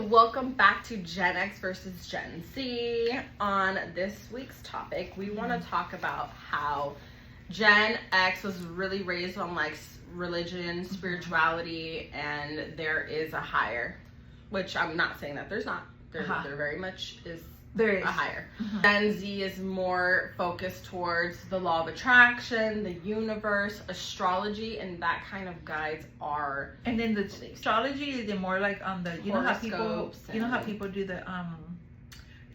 welcome back to Gen X versus Gen Z. On this week's topic, we want to talk about how Gen X was really raised on like religion, spirituality, and there is a higher, which I'm not saying that there's not. There very much is. There is a higher. Gen Z is more focused towards the law of attraction, the universe, astrology, and that kind of guides our. And then the astrology is the more like on the you know how people do the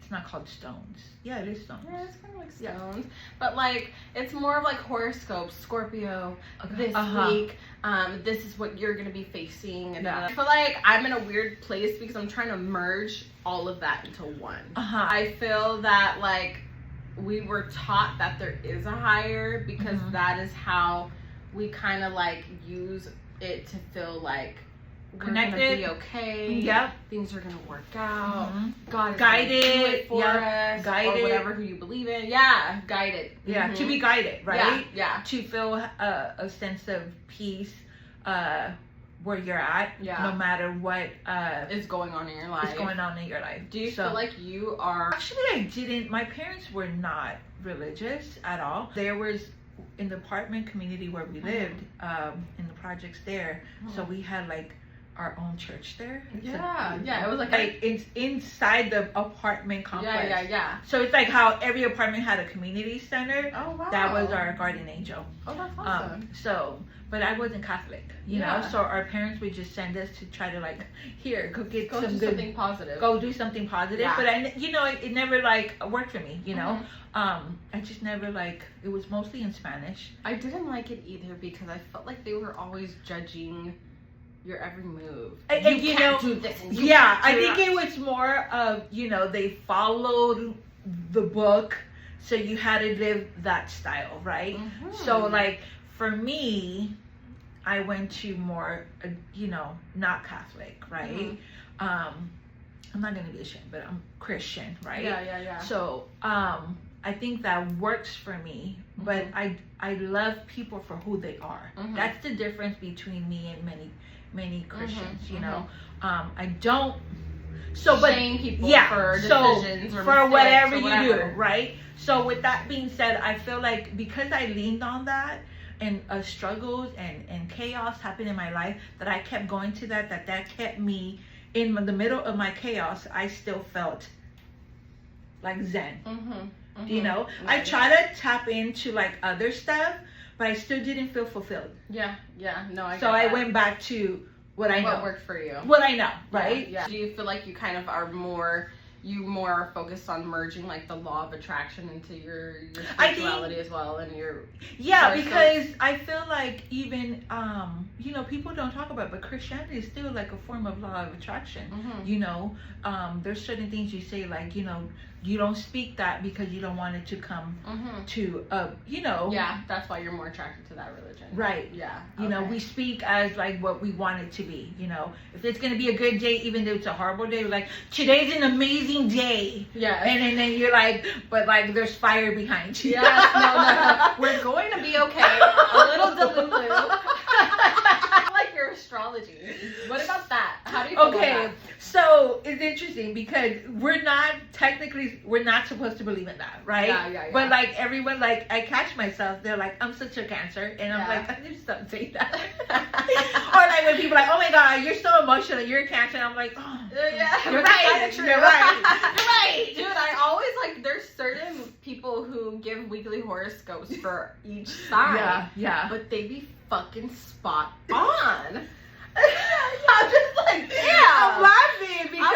it's not called stones. Yeah, it is stones. Yeah, it's kind of like stones, but like it's more of like horoscopes. Scorpio this week. This is what you're gonna be facing, and I feel like I'm in a weird place because I'm trying to merge all of that into one. I feel that like we were taught that there is a higher because that is how we kind of like use it to feel like we're connected, gonna be okay. Yep, things are gonna work out. God is guided gonna do it for us, guided, or whatever who you believe in. Yeah, guided. Yeah, to be guided, right? Yeah. To feel a sense of peace where you're at, no matter what is going on in your life. Do you feel like you are? Actually, I didn't. My parents were not religious at all. There was in the apartment community where we lived, in the projects there. So we had like our own church there. It was like it's inside the apartment complex. Yeah. So it's like how every apartment had a community center. Oh wow. That was our guardian angel. Oh, that's awesome. But I wasn't Catholic, you know. So our parents would just send us to try to like, here, go get do something positive. Go do something positive. Yeah. But it never like worked for me, you know. I just never like. It was mostly in Spanish. I didn't like it either because I felt like they were always judging your every move. You can't do this. And I think it was more of they followed the book, so you had to live that style, right? So like for me, I went to more not Catholic, right? I'm not gonna be ashamed, but I'm Christian, right? Yeah. So I think that works for me, but I love people for who they are. That's the difference between me and many Christians, you know. I don't shame people for decisions or for whatever or you do, right? So with that being said, I feel like because I leaned on that and struggles and chaos happened in my life, that I kept going to that kept me in the middle of my chaos. I still felt like zen. You know, I try to tap into like other stuff, but I still didn't feel fulfilled. Yeah. No, I went back to what I know. What worked for you. What I know, right? Yeah. Do you feel like you kind of are more focused on merging like the law of attraction into your spirituality as well and your because I feel like even people don't talk about it, but Christianity is still like a form of law of attraction. There's certain things you say like you don't speak that because you don't want it to come to that's why you're more attracted to that religion, right? We speak as like what we want it to be. If it's gonna be a good day, even though it's a horrible day, we're like, today's an amazing day, and then you're like, but like there's fire behind you. No, we're going to be okay. A little delulu. Like your astrology, what about that? How do you feel about that? So it's interesting because we're not supposed to believe in that, right? Yeah. But like everyone, like I catch myself, they're like, I'm such a Cancer, and I'm like, I just don't say that. Or like when people are like, oh my God, you're so emotional, you're a Cancer, and I'm like, oh, you're right. You're right. Dude, I always like. There's certain people who give weekly horoscopes for each sign. Yeah. But they be fucking spot on. I'm just like, damn. I'm laughing because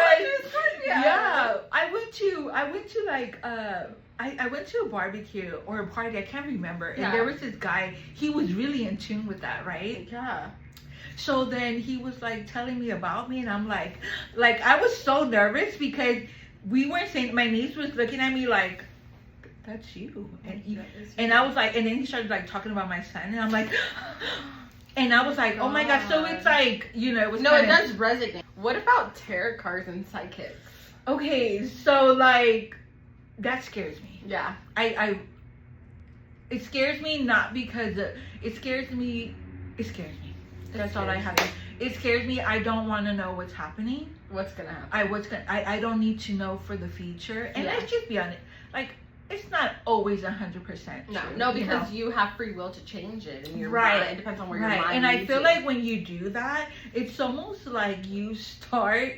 I went to a barbecue or a party, I can't remember, and there was this guy, he was really in tune with that, right? Yeah. So then he was like telling me about me, and I'm like I was so nervous because we weren't saying, my niece was looking at me like, that's you, and I was like, and then he started like talking about my son, and I'm like and I was like, oh my God. So it's like, it was it does resonate. What about tarot cards and psychics? Okay, so like that scares me. Yeah. It scares me not because it scares me. That's all I have. It scares me. I don't want to know what's happening. what's gonna happen. I don't need to know for the future. And let's just be honest, like, it's not always 100% true. No, because you have free will to change it, and it depends on where your mind. And I feel like when you do that, it's almost like you start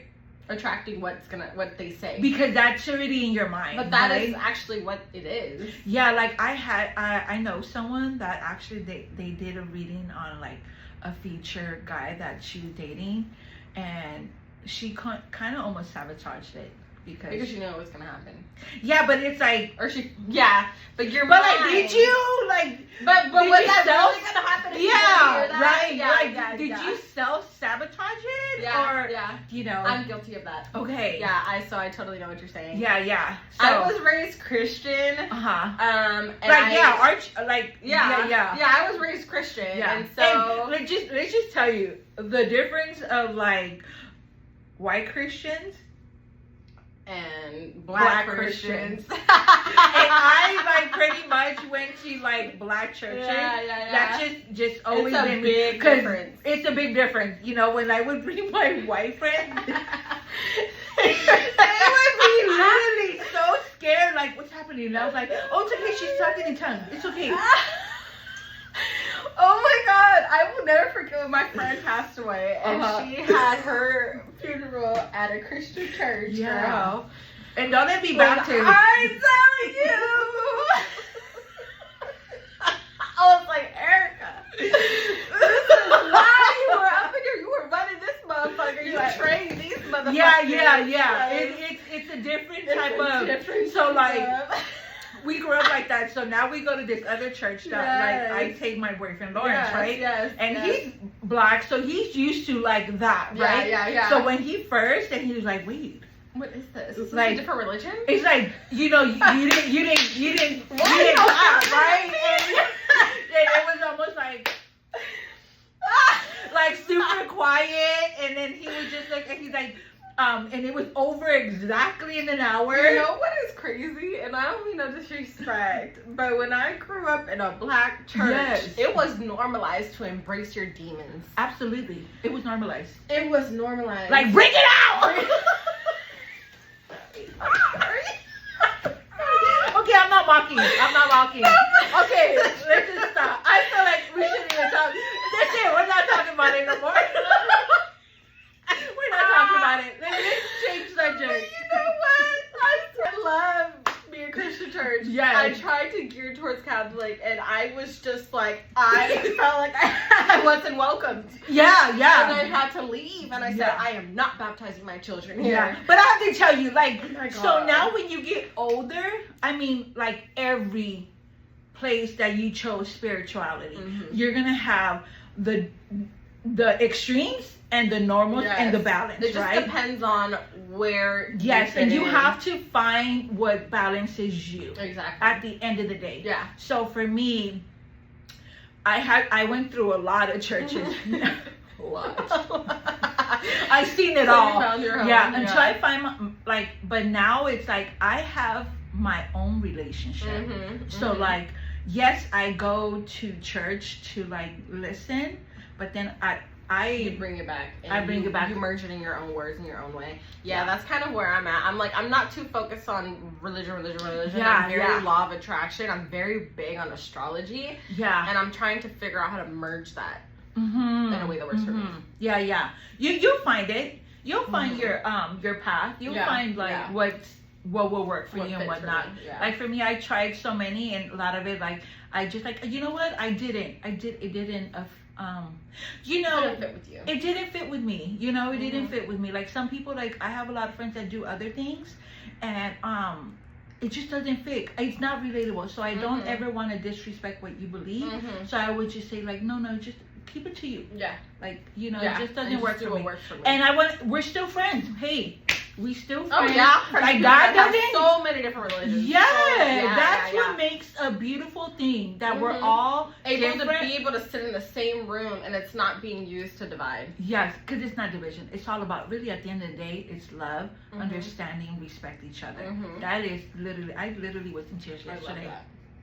attracting what they say, because that's already in your mind. But that is actually what it is. Yeah, like I know someone that actually they did a reading on like a future guy that she was dating, and she kind of almost sabotaged it because she knew it was gonna happen. Yeah, but it's like, but did you like? But was that really gonna happen? Yeah, right. Did you self-sabotage it? Yeah, or you know? I'm guilty of that. Okay. Yeah, I totally know what you're saying. Yeah. So, I was raised Christian. And Yeah, I was raised Christian. Yeah. And so let's just tell you the difference of like white Christians and black Christians. And I like pretty much went to like black churches. Yeah. That's just always it's been a big difference. It's a big difference. You know, when I would bring my white friends, they would be literally so scared, like, what's happening? And I was like, oh, it's okay, she's talking in tongues. It's okay. Oh my God, I will never forget when my friend passed away, and she had her funeral at a Christian church. Yeah. Girl. And don't let me baptized. I'm telling you. I was like, Erica, this is why you were up in here. You were running this motherfucker. You trained these motherfuckers. Yeah. It's a different type of. So like. We grew up like that, so now we go to this other church that like I take my boyfriend Lawrence, right? And he's black, so he's used to like that, right? Yeah. So when he first, and he was like, wait, what is this? Is like this a different religion? It's like, you know, you didn't clap, right? And it was almost like super quiet, and then he was just like, and he's like. And it was over exactly in an hour. You know what is crazy? And I don't mean no disrespect, but when I grew up in a black church, it was normalized to embrace your demons. Absolutely. It was normalized. It was normalized. Like, bring it out! Okay, I'm not mocking. Okay, let's just stop. I feel like we shouldn't even talk. That's it. We're not talking about it no more. We're not talking about it. Let's change subject. You know what? I love being Christian church. Yes. I tried to gear towards Catholic, and I was just like, I felt like I wasn't welcomed. Yeah. And I had to leave, and I said, I am not baptizing my children here. Yeah. But I have to tell you, like, Oh so now when you get older, I mean, like every place that you chose spirituality, you're gonna have the extremes and the normals and the balance, it just depends on where and you have to find what balances you exactly at the end of the day. So for me, I went through a lot of churches. A lot. I've seen it so all. You found your home. Until I find but now it's like I have my own relationship. So like, yes, I go to church to like listen, but then you bring it back. I bring it back. You merge it in your own words in your own way. Yeah, that's kind of where I'm at. I'm like, I'm not too focused on religion. I'm very law of attraction. I'm very big on astrology. And I'm trying to figure out how to merge that in a way that works for me. You'll find it. You'll find your path. You'll find like what will work for you and what not. Like for me, I tried so many, and a lot of it, like I just like, you know what? It didn't you know, it didn't fit with you. It didn't fit with me. You know, it didn't fit with me. Like some people, like I have a lot of friends that do other things, and it just doesn't fit. It's not relatable. So I don't ever want to disrespect what you believe. So I would just say like, no, just keep it to you. Like, you know, it just doesn't work for me. And we're still friends. Hey, we still friends. Oh yeah, like God doesn't. So many different religions. That's what makes a beautiful thing, that we're all able to be able to sit in the same room and it's not being used to divide. Yes, because it's not division. It's all about, really, at the end of the day, it's love, understanding, respect each other. That is literally. I literally was in tears yesterday.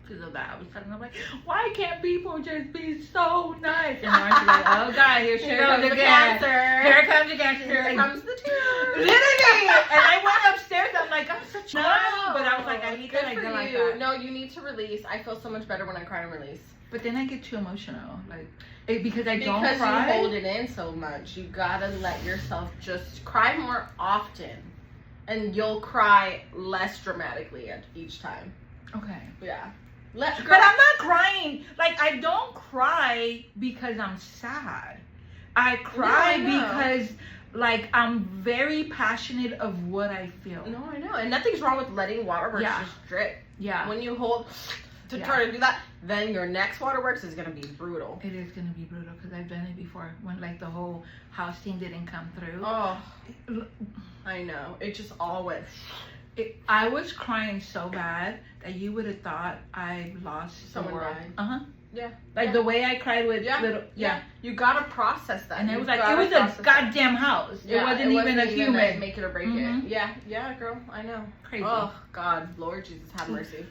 because of that. I was telling them, like, why can't people just be so nice? And Marcy's like, oh God, here she Here goes comes the again. cancer. Here comes the cancer. Here comes the tears. Literally. And I went upstairs. I'm like, I'm such No, nice. But I was like, I hate good that I for get like you. that. No, you need to release. I feel so much better when I cry and release. But then I get too emotional. Like, because I don't Because cry. you hold it in so much. You gotta let yourself just cry more often. And you'll cry less dramatically at each time. Okay. Yeah. But I'm not crying. Like, I don't cry because I'm sad. I cry because, like, I'm very passionate of what I feel. No, I know. And nothing's wrong with letting waterworks just drip. Yeah. When you hold to try to do that, then your next waterworks is going to be brutal. It is going to be brutal because I've done it before when, like, the whole house thing didn't come through. Oh, I know. It just all went... I was crying so bad that you would have thought I lost Someone the world. died. Yeah. Like the way I cried with little. Yeah. You gotta process that. And it was like, it was a goddamn house. It wasn't even a human. Make it or break it. Yeah, girl. I know. Crazy. Oh God, Lord Jesus, have mercy.